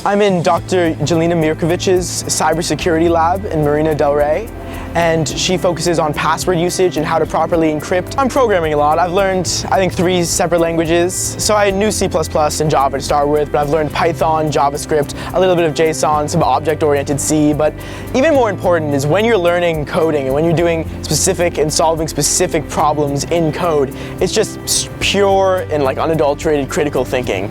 I'm in Dr. Jelena Mirkovich's cybersecurity lab in Marina Del Rey, and she focuses on password usage and how to properly encrypt. I'm programming a lot. I've learned, I think, 3 separate languages. So I knew C++ and Java to start with, but I've learned Python, JavaScript, a little bit of JSON, some object-oriented C. But even more important is when you're learning coding and when you're doing specific and solving specific problems in code, it's just pure and unadulterated critical thinking.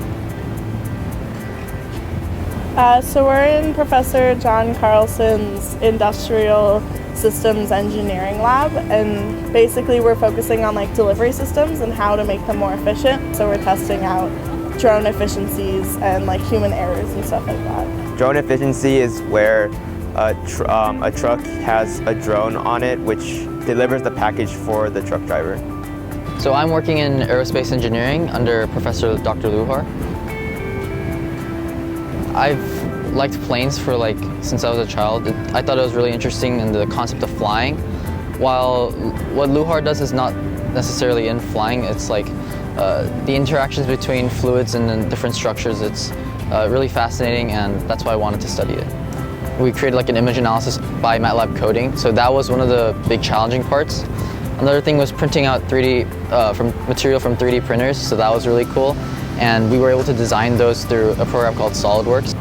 So we're in Professor John Carlson's Industrial Systems Engineering Lab, and basically we're focusing on delivery systems and how to make them more efficient. So we're testing out drone efficiencies and human errors and stuff like that. Drone efficiency is where a truck has a drone on it which delivers the package for the truck driver. So I'm working in aerospace engineering under Professor Dr. Luhar. I've liked planes since I was a child. I thought it was really interesting in the concept of flying. While what Luhar does is not necessarily in flying, it's the interactions between fluids and then different structures. It's really fascinating, and that's why I wanted to study it. We created an image analysis by MATLAB coding, so that was one of the big challenging parts. Another thing was printing out 3D material from 3D printers, so that was really cool. And we were able to design those through a program called SolidWorks.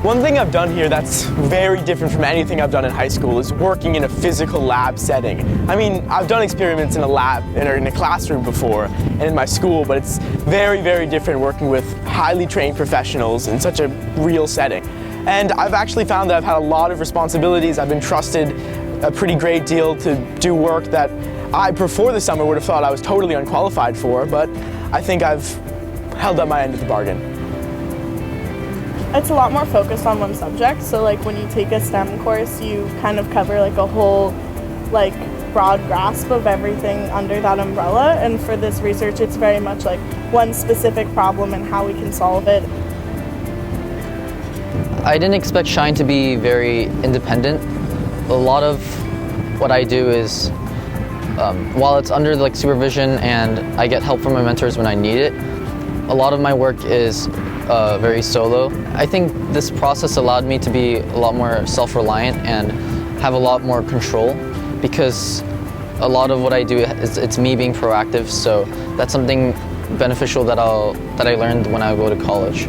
One thing I've done here that's very different from anything I've done in high school is working in a physical lab setting. I mean, I've done experiments in a lab or in a classroom before and in my school, but it's very, very different working with highly trained professionals in such a real setting. And I've actually found that I've had a lot of responsibilities. I've been trusted a pretty great deal to do work that I, before the summer, would have thought I was totally unqualified for, but I think I've held up my end of the bargain. It's a lot more focused on one subject, so when you take a STEM course, you kind of cover a whole broad grasp of everything under that umbrella, and for this research it's very much one specific problem and how we can solve it. I didn't expect Shine to be very independent. A lot of what I do is while it's under supervision and I get help from my mentors when I need it, a lot of my work is very solo. I think this process allowed me to be a lot more self-reliant and have a lot more control, because a lot of what I do it's me being proactive, so that's something beneficial that I learned when I go to college.